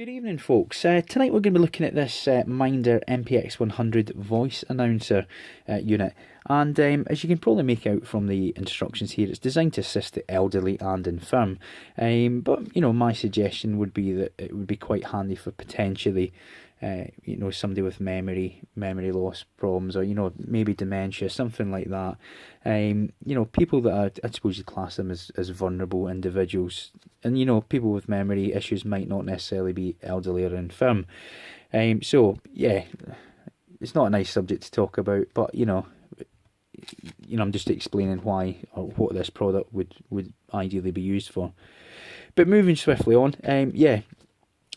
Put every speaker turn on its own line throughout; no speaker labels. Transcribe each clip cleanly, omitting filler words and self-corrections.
Good evening, folks. Tonight we're going to be looking at this Minder MPX100 voice announcer unit, and as you can probably make out from the instructions here, it's designed to assist the elderly and infirm. But you know, my suggestion would be that it would be quite handy for potentially, you know, somebody with memory loss problems, or you know, maybe dementia, something like that. You know, people that are, I suppose you class them as vulnerable individuals, and you know, people with memory issues might not necessarily be elderly or infirm. So yeah, it's not a nice subject to talk about, but you know, I'm just explaining why or what this product would ideally be used for. But moving swiftly on, yeah.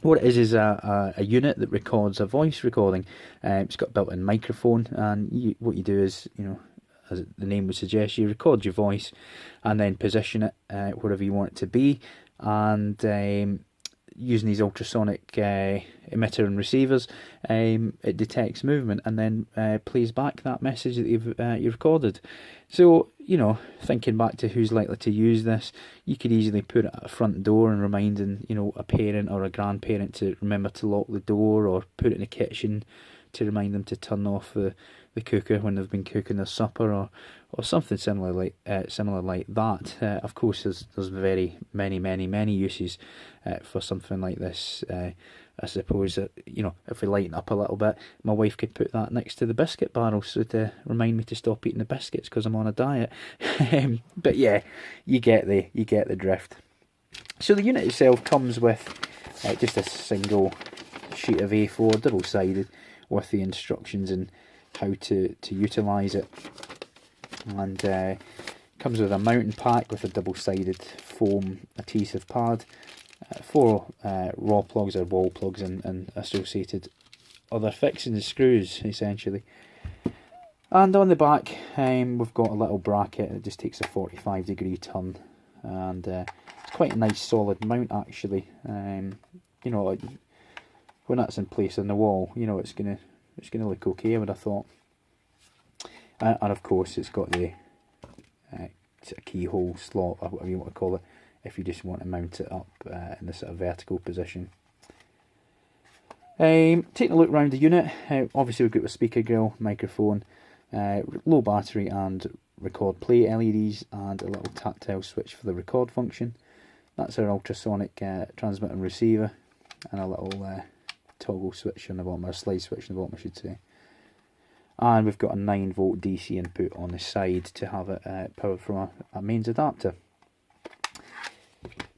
What it is a unit that records a voice recording. It's got a built-in microphone, and what you do is, you know, as the name would suggest, you record your voice and then position it wherever you want it to be, and using these ultrasonic emitter and receivers, it detects movement and then plays back that message that you've recorded. So, you know, thinking back to who's likely to use this, you could easily put it at a front door and reminding, you know, a parent or a grandparent to remember to lock the door, or put it in the kitchen to remind them to turn off the cooker when they've been cooking their supper, or something similar like that. Of course, there's very many uses for something like this. I suppose that, you know, if we lighten up a little bit, my wife could put that next to the biscuit barrel, so to remind me to stop eating the biscuits because I'm on a diet. But yeah, you get the drift. So the unit itself comes with just a single sheet of A4, double-sided, with the instructions and how to utilise it, and comes with a mounting pack with a double-sided foam adhesive pad, 4 raw plugs or wall plugs, and associated other fixings and screws essentially. And on the back, we've got a little bracket. It just takes a 45-degree turn, and it's quite a nice solid mount actually. You know, like, when that's in place on the wall, you know, it's gonna look okay, I would have thought. And of course, it's got the keyhole slot, or whatever you want to call it, if you just want to mount it up in the sort of vertical position. Taking a look around the unit, obviously we've got a speaker grill, microphone, low battery and record play LEDs, and a little tactile switch for the record function. That's our ultrasonic transmitter and receiver, and a little toggle switch on the bottom, or a slide switch on the bottom I should say. And we've got a 9-volt DC input on the side to have it powered from a mains adapter.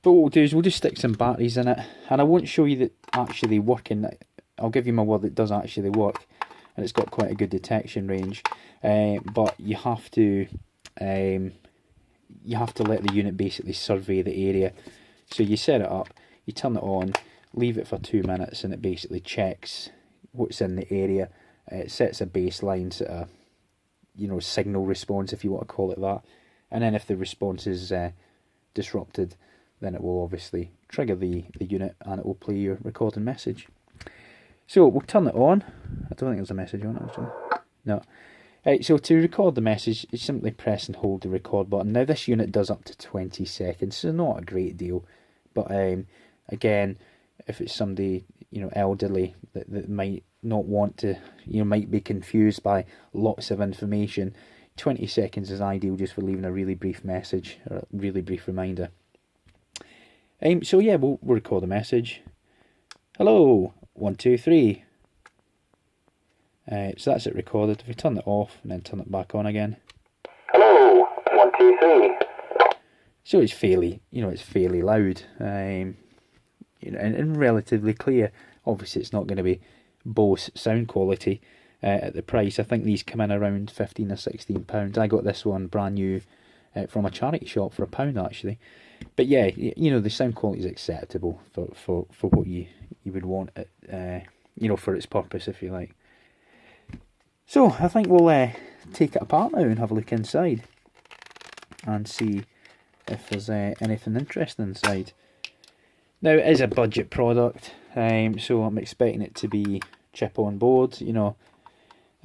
But what we'll do is we'll just stick some batteries in it, and I won't show you that actually working. I'll give you my word, it does actually work, and it's got quite a good detection range. But you have to let the unit basically survey the area. So you set it up, you turn it on, leave it for 2 minutes, and it basically checks what's in the area. It sets a baseline sort of, you know, signal response, if you want to call it that, and then if the response is disrupted, then it will obviously trigger the unit, and it will play your recording message. So we'll turn it on. I don't think there's a message on it actually. No. Right, so to record the message, you simply press and hold the record button. Now this unit does up to 20 seconds, so not a great deal, but again, if it's somebody, you know, elderly that might not want to, you know, might be confused by lots of information, 20 seconds is ideal just for leaving a really brief message, or a really brief reminder. So yeah, we'll record a message. Hello, 1 2 3. So that's it recorded. If we turn it off and then turn it back on again.
Hello, 1 2 3.
So it's fairly, you know, it's fairly loud, you know, and relatively clear. Obviously, it's not going to be Bose sound quality at the price. I think these come in around £15 or £16. I got this one brand new from a charity shop for £1 actually. But yeah, you know, the sound quality is acceptable for what you would want it, you know, for its purpose, if you like. So I think we'll take it apart now and have a look inside and see if there's anything interesting inside. Now, it is a budget product, so I'm expecting it to be chip on board. You know,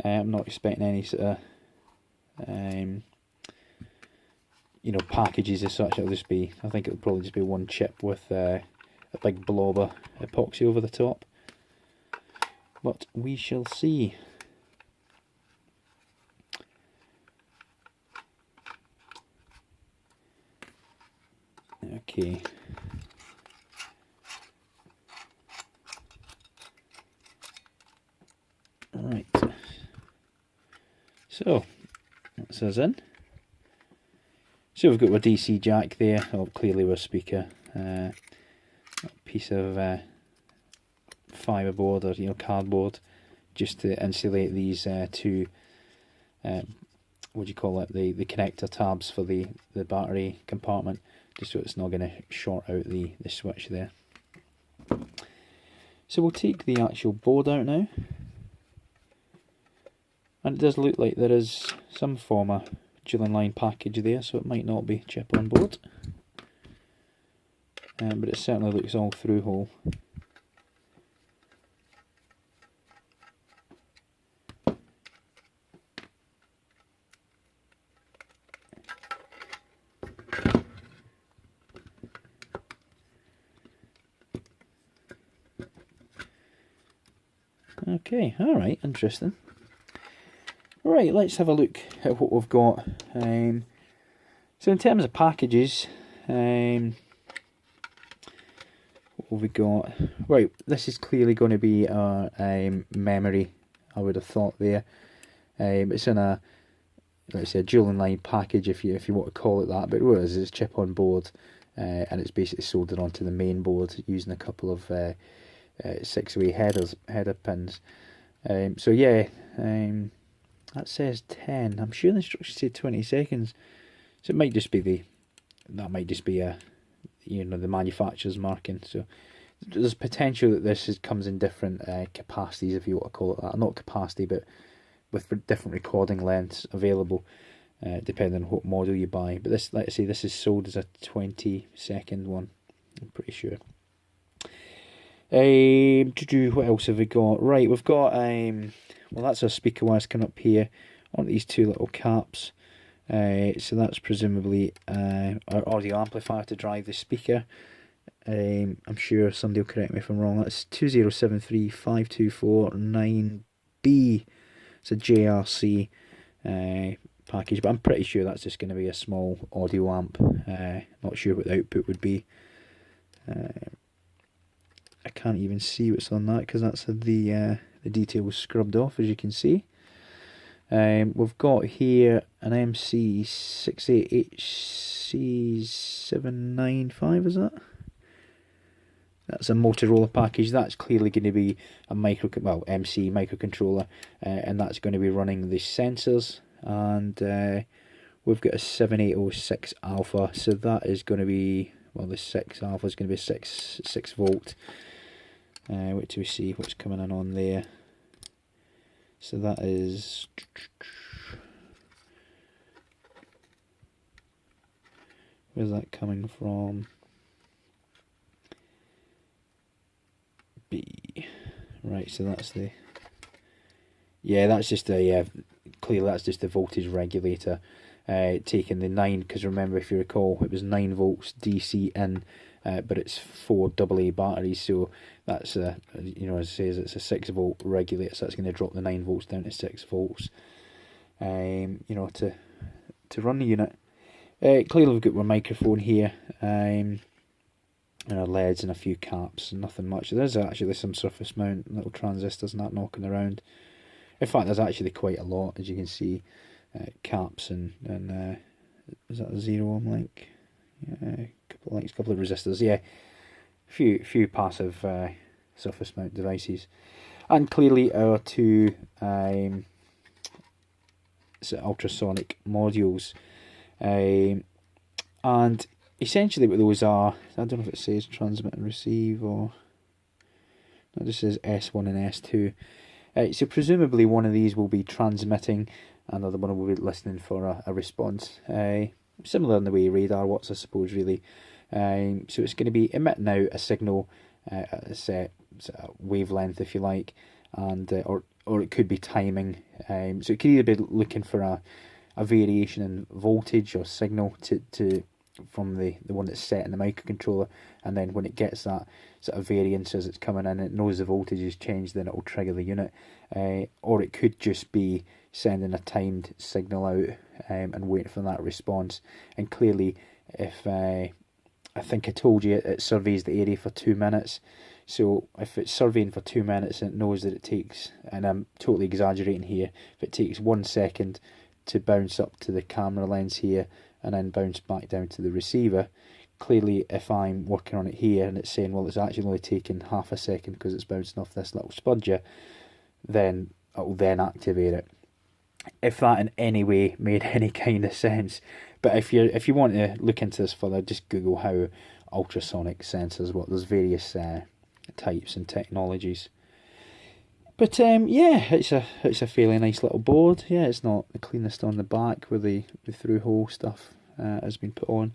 I'm not expecting any sort of you know, packages as such. It'll just be, I think it'll probably just be one chip with a a big blob of epoxy over the top. But we shall see. Okay. Right. So that's us in. So we've got our DC jack there. Oh, clearly our speaker. A piece of fiberboard or cardboard, just to insulate these two. What do you call it? The connector tabs for the battery compartment, just so it's not going to short out the switch there. So we'll take the actual board out now, and it does look like there is some form of dual line package there, so it might not be chip on board, but it certainly looks all through hole. Okay, alright, interesting. Right, let's have a look at what we've got. So in terms of packages, what have we got? Right, this is clearly going to be our memory, I would have thought there. It's in a, let's say, a dual line package, if you want to call it that, but what it is, it's chip on board, and it's basically soldered onto the main board using a couple of 6-way header pins. So yeah, that says 10. I'm sure the instructions say 20 seconds. So it might just be that might just be a, the manufacturer's marking. So there's potential that this comes in different capacities, if you want to call it that. Not capacity, but with different recording lengths available, depending on what model you buy. But this, let's say, this is sold as a 20-second one, I'm pretty sure. What else have we got? Right, we've got well, that's our speaker wires coming up here on these two little caps. So that's presumably our audio amplifier to drive the speaker. I'm sure somebody will correct me if I'm wrong. That's 2073524-9B. It's a JRC package, but I'm pretty sure that's just going to be a small audio amp. Not sure what the output would be. I can't even see what's on that because that's the detail was scrubbed off, as you can see. We've got here an MC68HC795, is that? That's a Motorola package. That's clearly going to be a MC microcontroller, and that's going to be running the sensors. And we've got a 7806 alpha, so that is going to be, well, the 6 alpha is going to be 6 volt. Wait till we see what's coming in on there. So that is, where's that coming from? B. Right, so that's the, yeah, that's just a, clearly that's just the voltage regulator, taking the 9, because remember, if you recall, it was 9 volts DC in, but it's 4 AA batteries, so that's as it says, it's a 6 volt regulator, so that's going to drop the 9 volts down to 6 volts, to run the unit. Clearly we've got our microphone here, and our LEDs and a few caps, and nothing much. There's actually some surface mount little transistors and that knocking around. In fact, there's actually quite a lot, as you can see. Caps and is that a 0 ohm link? Yeah, couple of links, couple of resistors. Yeah, few passive surface mount devices, and clearly our two ultrasonic modules, and essentially what those are, I don't know if it says transmit and receive, or no, it just says S1 and S2. So presumably one of these will be transmitting, and the other one will be listening for a response. Similar in the way radar works, I suppose, really. So it's going to be emitting out a signal at a set wavelength, if you like, and or it could be timing. So it could either be looking for a variation in voltage or signal to from the one that's set in the microcontroller, and then when it gets that sort of variance as it's coming in, it knows the voltage has changed, then it will trigger the unit. Or it could just be sending a timed signal out and waiting for that response. And clearly, if I think I told you it surveys the area for 2 minutes. So if it's surveying for 2 minutes and it knows that it takes, and I'm totally exaggerating here, if it takes 1 second to bounce up to the camera lens here and then bounce back down to the receiver, clearly if I'm working on it here and it's saying, well, it's actually only taking half a second because it's bouncing off this little spudger, then it will then activate it. If that in any way made any kind of sense. But if you want to look into this further, just Google how ultrasonic sensors work. There's various types and technologies. But yeah, it's a fairly nice little board. Yeah, it's not the cleanest on the back where the through hole stuff has been put on.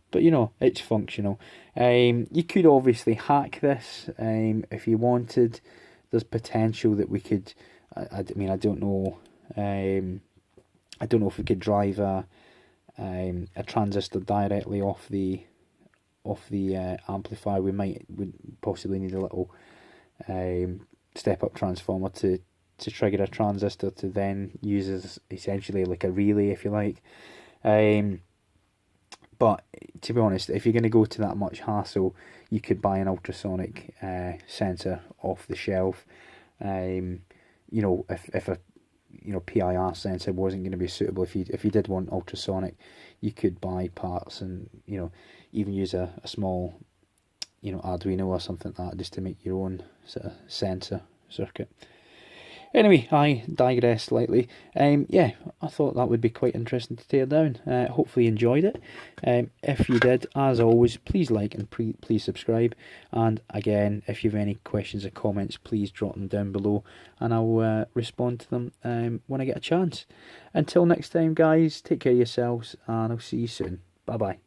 But you know, it's functional. You could obviously hack this if you wanted. There's potential that we could. I mean, I don't know. I don't know if we could drive a transistor directly off the amplifier. Would possibly need a little step up transformer to trigger a transistor to then use as essentially like a relay, if you like. But to be honest, if you're going to go to that much hassle, you could buy an ultrasonic sensor off the shelf. You know, if a PIR sensor wasn't going to be suitable, if you did want ultrasonic, you could buy parts and even use a small Arduino or something like that just to make your own sort of sensor circuit. Anyway, I digress slightly. Yeah, I thought that would be quite interesting to tear down. Hopefully you enjoyed it. If you did, as always, please like and please subscribe. And again, if you have any questions or comments, please drop them down below and I'll respond to them when I get a chance. Until next time, guys, take care of yourselves and I'll see you soon. Bye bye.